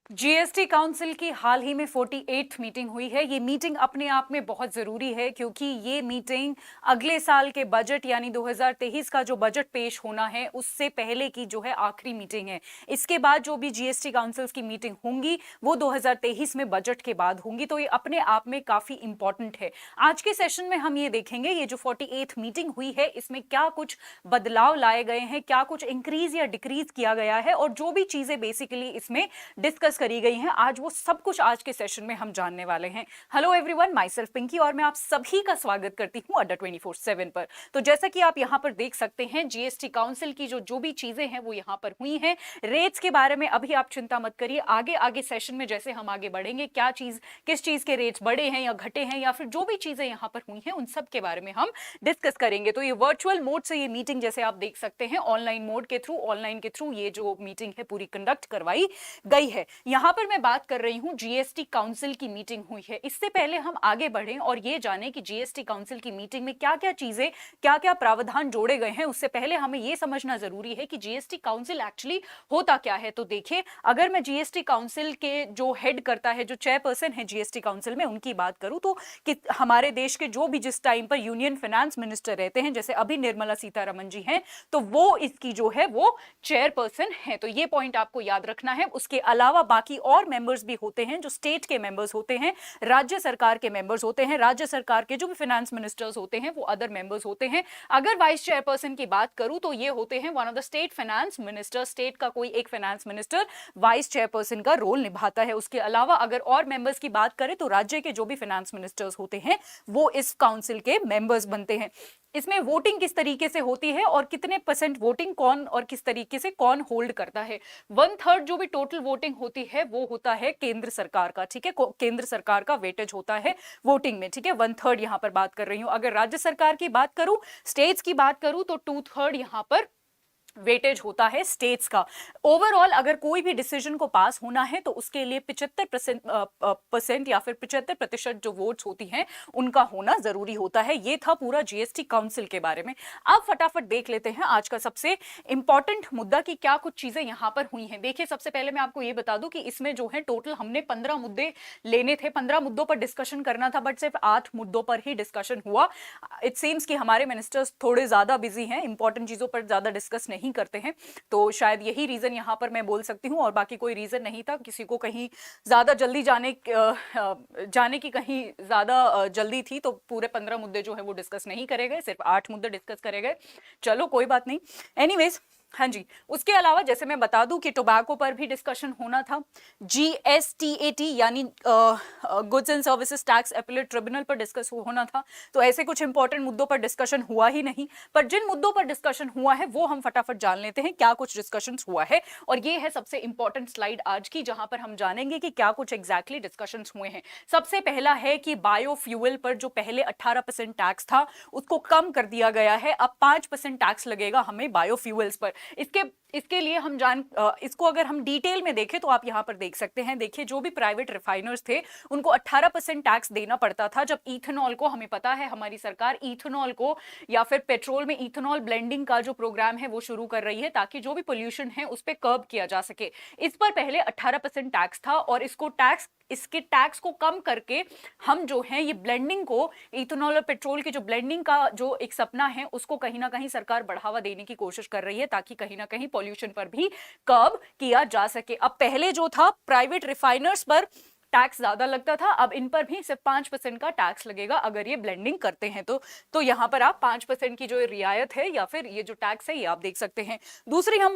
GST council की हाल ही में 48th meeting हुई है। ये मीटिंग अपने आप में बहुत ज़रूरी है क्योंकि ये मीटिंग अगले साल के बजट यानी 2023 का जो बजट पेश होना है उससे पहले की जो है आखिरी मीटिंग है। इसके बाद जो भी जीएसटी काउंसिल्स की मीटिंग होंगी वो 2023 में बजट के बाद होंगी, तो ये अपने आप में काफ़ी इंपॉर्टेंट है। आज के सेशन में हम ये देखेंगे ये जो 48th मीटिंग हुई है इसमें क्या कुछ बदलाव लाए गए हैं, क्या कुछ इंक्रीज या डिक्रीज किया गया है और जो भी चीज़ें बेसिकली इसमें डिस्कस करी गई हैं आज वो सब कुछ आज के सेशन में हम जानने वाले हैं। Hello everyone, myself Pinky और मैं आप सभी का स्वागत करती हूं अड्डा 24/7 पर। तो जैसा कि आप यहां पर देख सकते हैं जीएसटी काउंसिल की जो भी चीजें हैं वो यहां पर हुई हैं। रेट्स के बारे में अभी आप चिंता मत करिए, आगे आगे सेशन में जैसे हम आगे बढ़ेंगे क्या चीज किस चीज के रेट्स बढ़े हैं या घटे हैं या फिर जो भी चीजें यहां पर हुई हैं उन सब के बारे में हम डिस्कस करेंगे। तो ये वर्चुअल मोड से ये मीटिंग जैसे आप देख सकते हैं ऑनलाइन मोड के थ्रू ऑनलाइन के थ्रू ये जो मीटिंग है पूरी कंडक्ट करवाई गई है। यहां पर मैं बात कर रही हूं जीएसटी काउंसिल की मीटिंग हुई है। इससे पहले हम आगे बढ़ें और ये जानें कि जीएसटी काउंसिल की मीटिंग में क्या क्या चीजें क्या क्या प्रावधान जोड़े गए हैं, उससे पहले हमें यह समझना जरूरी है कि जीएसटी काउंसिल एक्चुअली होता क्या है। तो देखिए, अगर मैं जीएसटी काउंसिल के जो हेड करता है, जो चेयरपर्सन है जीएसटी काउंसिल में, उनकी बात करूं तो कि हमारे देश के जो भी जिस टाइम पर यूनियन फाइनेंस मिनिस्टर रहते हैं, जैसे अभी निर्मला सीतारमण जी हैं, तो वो इसकी जो है वो चेयरपर्सन है। तो ये पॉइंट आपको याद रखना है। उसके अलावा बाकी और मेंबर्स भी होते हैं जो स्टेट के मेंबर्स होते हैं, राज्य सरकार के मेंबर्स होते हैं, राज्य सरकार के जो भी फाइनेंस मिनिस्टर्स होते हैं वो अदर मेंबर्स होते हैं। अगर वाइस चेयरपर्सन की बात करूं तो ये होते हैं one of the state finance minister, state का कोई एक फाइनेंस मिनिस्टर वाइस चेयरपर्सन का रोल निभाता है। उसके अलावा अगर और मेंबर्स की बात करें तो राज्य के जो भी फाइनेंस मिनिस्टर्स होते हैं वो इस काउंसिल के मेंबर्स बनते हैं। इसमें वोटिंग किस तरीके से होती है और कितने परसेंट वोटिंग कौन और किस तरीके से कौन होल्ड करता है। 1/3 जो भी टोटल वोटिंग होती है वो होता है केंद्र सरकार का, ठीक है, केंद्र सरकार का वेटेज होता है वोटिंग में, ठीक है। 1/3 यहां पर बात कर रही हूं। अगर राज्य सरकार की बात करूं, स्टेट्स की बात करूं तो 2/3 यहां पर वेटेज होता है स्टेट्स का। ओवरऑल अगर कोई भी डिसीजन को पास होना है तो उसके लिए 75% या फिर 75% जो वोट्स होती हैं उनका होना जरूरी होता है। ये था पूरा जीएसटी काउंसिल के बारे में। अब फटाफट देख लेते हैं आज का सबसे इंपॉर्टेंट मुद्दा कि क्या कुछ चीजें यहां पर हुई हैं। देखिए, सबसे पहले मैं आपको ये बता दूं कि इसमें जो है टोटल हमने 15 मुद्दे लेने थे, 15 मुद्दों पर डिस्कशन करना था, बट सिर्फ 8 मुद्दों पर ही डिस्कशन हुआ। इट सीम्स कि हमारे मिनिस्टर्स थोड़े ज्यादा बिजी हैं, इंपॉर्टेंट चीजों पर ज्यादा डिस्कस नहीं करते हैं, तो शायद यही रीजन यहां पर मैं बोल सकती हूं और बाकी कोई रीजन नहीं था। किसी को कहीं ज्यादा जल्दी जाने की कहीं ज्यादा जल्दी थी, तो पूरे 15 मुद्दे जो है वो डिस्कस नहीं करे गए, सिर्फ 8 मुद्दे डिस्कस करे गए। चलो कोई बात नहीं, एनीवेज। हाँ जी, उसके अलावा जैसे मैं बता दूं कि टोबैको पर भी डिस्कशन होना था, जीएसटीएटी यानी goods and services tax appellate tribunal पर डिस्कस होना था। तो ऐसे कुछ इंपॉर्टेंट मुद्दों पर डिस्कशन हुआ ही नहीं, पर जिन मुद्दों पर डिस्कशन हुआ है वो हम फटाफट जान लेते हैं क्या कुछ डिस्कशन हुआ है। और ये है सबसे इंपॉर्टेंट स्लाइड आज की, जहां पर हम जानेंगे कि क्या कुछ एग्जैक्टली डिस्कशन हुए हैं। सबसे पहला है कि बायोफ्यूल पर जो पहले 18% टैक्स था उसको कम कर दिया गया है। अब 5% टैक्स लगेगा हमें बायोफ्यूल्स पर। इसके लिए हम इसको अगर हम डिटेल में देखें तो आप यहां पर देख सकते हैं। देखिए, जो भी प्राइवेट रिफाइनर्स थे उनको 18% टैक्स देना पड़ता था जब इथेनॉल को, हमें पता है हमारी सरकार इथेनॉल को या फिर पेट्रोल में इथेनॉल ब्लेंडिंग का जो प्रोग्राम है वो शुरू कर रही है ताकि जो भी पोल्यूशन है उस पर कर्ब किया जा सके। इस पर पहले 18% टैक्स था और इसके टैक्स को कम करके हम जो है ये ब्लेंडिंग को, इथेनॉल और पेट्रोल की जो ब्लेंडिंग का जो एक सपना है उसको कहीं ना कहीं सरकार बढ़ावा देने की कोशिश कर रही है ताकि कहीं ना कहीं पॉल्यूशन पर भी कर्ब किया जा सके। अब पहले जो था प्राइवेट रिफाइनर्स पर टैक्स ज्यादा लगता था, अब इन पर भी सिर्फ 5% का टैक्स लगेगा अगर ये ब्लेंडिंग करते हैं तो यहां पर आप 5% की जो रियायत है या फिर ये जो टैक्स है ये आप देख सकते हैं। दूसरी हम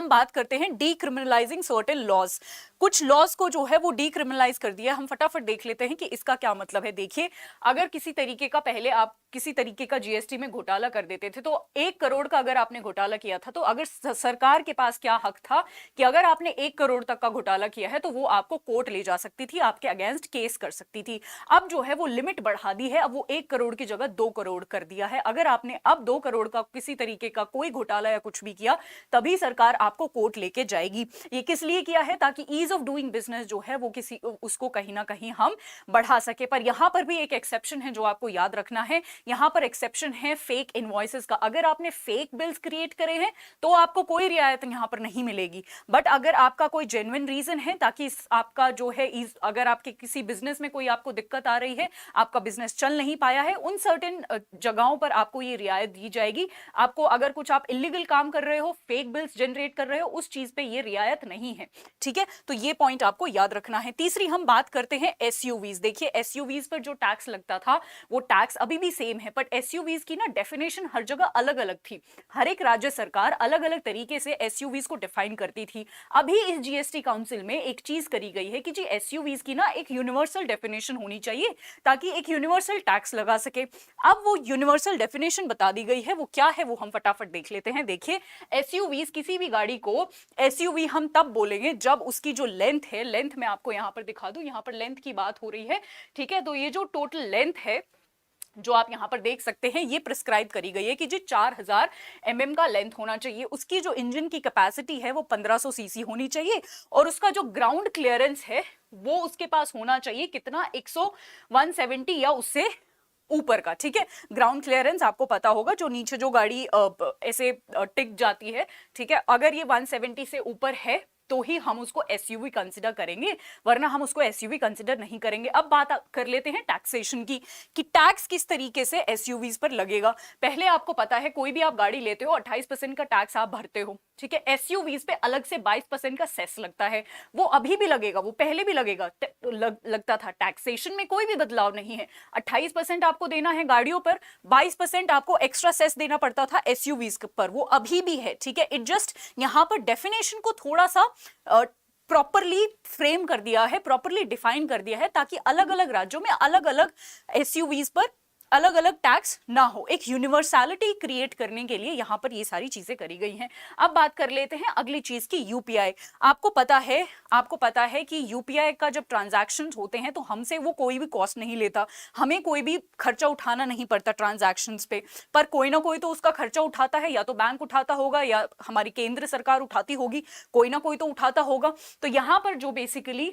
बात करते हैं डीक्रिमिनलाइजिंग सर्टेन लॉज। कुछ लॉज को जो है वो डीक्रिमिनलाइज कर दिया। हम फटाफट देख लेते हैं कि इसका क्या मतलब है। देखिए, अगर किसी तरीके का पहले आप किसी तरीके का जीएसटी में घोटाला कर देते थे तो 1 करोड़ का अगर आपने घोटाला किया था तो अगर सरकार के पास क्या हक था कि अगर आपने 1 करोड़ तक का घोटाला किया है तो वो आपको कोर्ट ले जा सकती थी, आपके अगेंस्ट केस कर सकती थी। अब जो है वो लिमिट बढ़ा दी है, अब वो 1 करोड़ की जगह 2 करोड़ कर दिया है। अगर आपने अब 2 करोड़ का किसी तरीके का कोई घोटाला या कुछ भी किया तभी सरकार आपको कोर्ट लेके जाएगी। ये किस लिए किया है? ताकि ईज ऑफ डूइंग बिजनेस जो है वो किसी उसको कहीं ना कहीं हम बढ़ा सके। पर यहां पर भी एक एक्सेप्शन है जो आपको याद रखना है। यहां पर एक्सेप्शन है फेक इनवॉइसेस का। अगर आपने फेक बिल्स क्रिएट करे हैं तो आपको कोई रियायत यहां पर नहीं मिलेगी। बट अगर आपका कोई जेन्युइन रीजन है ताकि आपका जो है अगर आपके किसी बिजनेस में कोई आपको दिक्कत आ रही है, आपका बिजनेस चल नहीं पाया है, उन सर्टेन जगहों पर आपको ये रियायत दी जाएगी। आपको अगर कुछ आप इलीगल काम कर रहे हो, फेक बिल्स जनरेट कर रहे हो, उस चीज पे ये रियायत नहीं है। ठीक है, तो ये पॉइंट आपको याद रखना है। तीसरी हम बात करते हैं एसयूवीज। देखिए एसयूवीज पर जो टैक्स लगता था वो टैक्स अभी भी सेम है, बट एसयूवीज की ना डेफिनेशन हर जगह अलग अलग थी। हर एक राज्य सरकार अलग अलग तरीके से एसयूवीज को डिफाइन करती थी। अभी इस जीएसटी काउंसिल में एक चीज करी गई है कि जी एसयूवीज की ना एक यूनिवर्सल डेफिनेशन होनी चाहिए ताकि एक यूनिवर्सल टैक्स लगा सके। अब वो यूनिवर्सल डेफिनेशन बता दी गई है, वो क्या है वो हम फटाफट देख लेते हैं। देखिए एसयूवीज, किसी भी गाड़ी को एसयूवी हम तब बोलेंगे जब उसकी जो लेंथ है, लेंथ मैं आपको यहां पर दिखा दूं, यहां पर लेंथ की बात हो रही है। ठीक है, तो ये जो टोटल लेंथ है जो आप यहां पर देख सकते हैं, ये प्रिस्क्राइब करी गई है कि जी 4000 mm का लेंथ होना चाहिए। उसकी जो इंजन की कैपेसिटी है वो 1500 सीसी होनी चाहिए और उसका जो ग्राउंड क्लियरेंस है वो उसके पास होना चाहिए कितना, 170 या उससे ऊपर का। ठीक है, ग्राउंड क्लियरेंस आपको पता होगा, जो नीचे जो गाड़ी ऐसे टिक जाती है। ठीक है, अगर ये 170 से ऊपर है तो ही हम उसको एसयूवी कंसिडर करेंगे, वरना हम उसको एसयूवी कंसिडर नहीं करेंगे। अब बात कर लेते हैं टैक्सेशन की कि टैक्स किस तरीके से एसयूवीज पर लगेगा। पहले आपको पता है कोई भी आप गाड़ी लेते हो 28% का टैक्स आप भरते हो। ठीक है, एसयूवीज पे अलग से 22% का सेस लगता है। वो अभी भी लगेगा, वो पहले भी लगेगा, लगता था। टैक्सेशन में कोई भी बदलाव नहीं है। 28% आपको देना है गाड़ियों पर, 22% आपको एक्स्ट्रा सेस देना पड़ता था एसयूवीज पर, वो अभी भी है। ठीक है, इट जस्ट यहां पर डेफिनेशन को थोड़ा सा प्रॉपरली फ्रेम कर दिया है, प्रॉपरली डिफाइन कर दिया है ताकि अलग अलग राज्यों में अलग अलग एसयूवीज पर अलग अलग टैक्स ना हो। एक यूनिवर्सैलिटी क्रिएट करने के लिए यहां पर ये सारी चीजें करी गई हैं। अब बात कर लेते हैं अगली चीज की, यूपीआई। आपको पता है कि यूपीआई का जब ट्रांजैक्शन होते हैं तो हमसे वो कोई भी कॉस्ट नहीं लेता, हमें कोई भी खर्चा उठाना नहीं पड़ता ट्रांजैक्शंस पे। पर कोई ना कोई तो उसका खर्चा उठाता है, या तो बैंक उठाता होगा या हमारी केंद्र सरकार उठाती होगी, कोई ना कोई तो उठाता होगा। तो यहां पर जो बेसिकली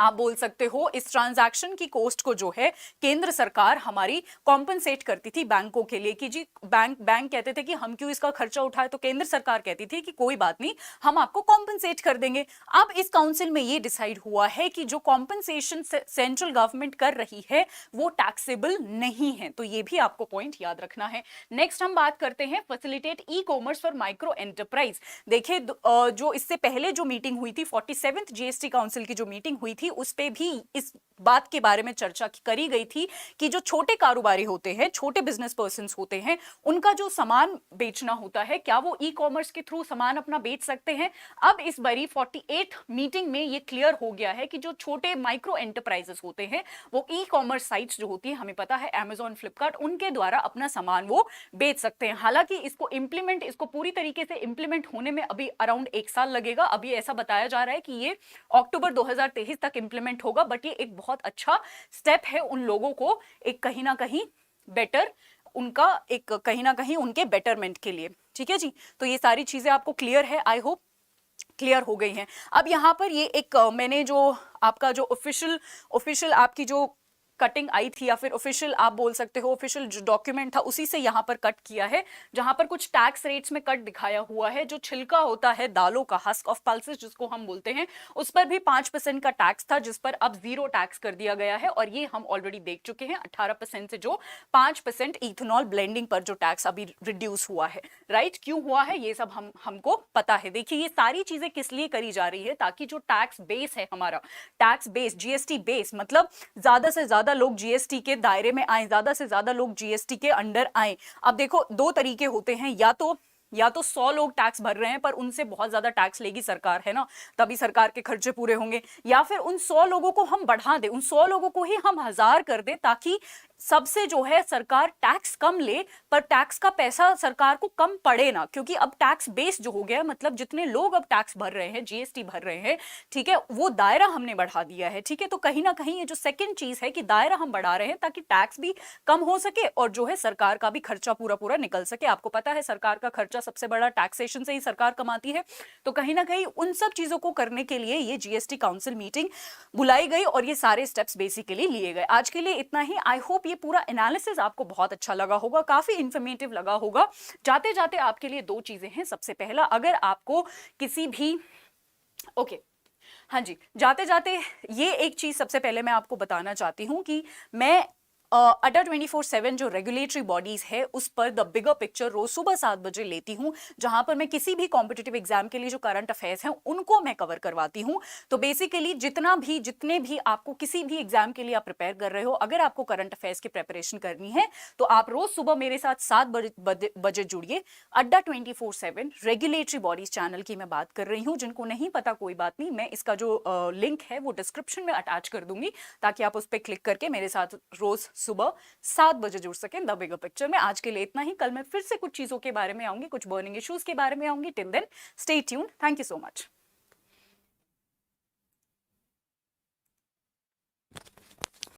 आप बोल सकते हो इस ट्रांजैक्शन की कॉस्ट को जो है केंद्र सरकार हमारी कॉम्पनसेट करती थी बैंकों के लिए कि जी बैंक कहते थे कि हम क्यों इसका खर्चा उठाए, तो केंद्र सरकार कहती थी कि कोई बात नहीं, हम आपको कॉम्पनसेट कर देंगे। अब इस काउंसिल में ये डिसाइड हुआ है कि जो कॉम्पनसेशन सेंट्रल गवर्नमेंट कर रही है वो टैक्सेबल नहीं है, तो ये भी आपको पॉइंट याद रखना है। नेक्स्ट हम बात करते हैं facilitate e commerce for micro enterprise. देखिए जो इससे पहले जो मीटिंग हुई थी, 47th जीएसटी काउंसिल की जो मीटिंग हुई थी, उस पे भी इस बात के बारे में चर्चा करी गई थी कि जो छोटे कारोबारी होते हैं, छोटे बिजनेस पर्संस होते हैं, उनका जो सामान बेचना होता है, क्या वो ई कॉमर्स के थ्रू सामान अपना बेच सकते हैं। अब इस बारी 48th मीटिंग में ये क्लियर हो गया है कि जो छोटे माइक्रो एंटरप्राइजेस होते हैं वो ई कॉमर्स साइट्स जो होती है, हमें पता है अमेजॉन, फ्लिपकार्ट, उनके द्वारा अपना सामान वो बेच सकते हैं। हालांकि इसको पूरी तरीके से इंप्लीमेंट होने में अभी अराउंड 1 साल लगेगा। अभी ऐसा बताया जा रहा है कि ये अक्टूबर 2023 तक इंप्लीमेंट होगा, बट ये एक बहुत अच्छा स्टेप है उन लोगों को एक कहीं ना कहीं बेटर, उनका एक कहीं ना कहीं उनके बेटरमेंट के लिए। ठीक है जी, तो ये सारी चीजें आपको क्लियर है, आई होप क्लियर हो गई हैं। अब यहां पर ये एक मैंने जो आपका जो ऑफिशियल आपकी जो कटिंग आई थी, या फिर ऑफिशियल आप बोल सकते हो ऑफिशियल जो डॉक्यूमेंट था उसी से यहाँ पर कट किया है, जहां पर कुछ टैक्स रेट्स में कट दिखाया हुआ है। जो छिलका होता है दालों का, हस्क ऑफ पल्सेस जिसको हम बोलते हैं, उस पर भी 5% का टैक्स था, जिस पर अब 0 टैक्स कर दिया गया है। और ये हम ऑलरेडी देख चुके हैं 18% से जो 5% इथेनॉल ब्लेंडिंग पर जो टैक्स अभी रिड्यूस हुआ है। राइट, क्यों हुआ है ये सब हमको पता है। देखिए ये सारी चीजें किस लिए करी जा रही है, ताकि जो टैक्स बेस है हमारा, टैक्स बेस, जीएसटी बेस, मतलब ज्यादा से ज्यादा लोग जीएसटी के दायरे में आए, ज्यादा से ज्यादा लोग जीएसटी के अंडर आए। अब देखो 2 तरीके होते हैं, या तो 100 लोग टैक्स भर रहे हैं पर उनसे बहुत ज्यादा टैक्स लेगी सरकार, है ना, तभी सरकार के खर्चे पूरे होंगे, या फिर उन 100 लोगों को हम बढ़ा दें, उन 100 लोगों को ही हम 1000 कर दें, ताकि सबसे जो है सरकार टैक्स कम ले पर टैक्स का पैसा सरकार को कम पड़े ना। क्योंकि अब टैक्स बेस जो हो गया, मतलब जितने लोग अब टैक्स भर रहे हैं, जीएसटी भर रहे हैं, ठीक है, वो दायरा हमने बढ़ा दिया है। ठीक है, तो कहीं ना कहीं ये जो सेकंड चीज है कि दायरा हम बढ़ा रहे हैं ताकि टैक्स भी कम हो सके और जो है सरकार का भी खर्चा पूरा निकल सके। आपको पता है सरकार का खर्चा खर्चा सबसे बड़ा टैक्सेशन से ही सरकार कमाती है। तो कहीं ना कहीं उन सब चीजों को करने के लिए ये जीएसटी काउंसिल मीटिंग बुलाई गई और ये सारे स्टेप्स बेसिकली लिए गए। आज के लिए इतना ही। आई होप ये पूरा एनालिसिस आपको बहुत अच्छा लगा होगा, काफी इंफॉर्मेटिव लगा होगा। जाते जाते आपके लिए दो चीजें हैं। सबसे पहला, अगर आपको किसी भी हाँ जी, जाते जाते ये एक चीज सबसे पहले मैं आपको बताना चाहती हूं कि मैं अड्डा 24/7 जो रेगुलेटरी बॉडीज है उस पर द बिगर पिक्चर रोज सुबह 7 बजे लेती हूं, जहां पर मैं किसी भी कॉम्पिटिटिव एग्जाम के लिए जो करंट अफेयर्स हैं उनको मैं कवर करवाती हूं। तो बेसिकली जितने भी आपको किसी भी एग्जाम के लिए आप प्रिपेयर कर रहे हो, अगर आपको करंट अफेयर्स की प्रिपरेशन करनी है तो आप रोज सुबह मेरे साथ 7 बजे जुड़िए। अड्डा 24/7 रेगुलेटरी बॉडीज चैनल की मैं बात कर रही हूँ। जिनको नहीं पता कोई बात नहीं, मैं इसका जो लिंक है वो डिस्क्रिप्शन में अटैच कर दूंगी ताकि आप उस पर क्लिक करके मेरे साथ रोज सुबह 7 बजे जुड़ सकें द बिगर पिक्चर में। आज के लिए इतना ही। कल मैं फिर से कुछ चीजों के बारे में आऊंगी, कुछ बर्निंग इश्यूज के बारे में आऊंगी। Till then stay tuned. Thank you so much.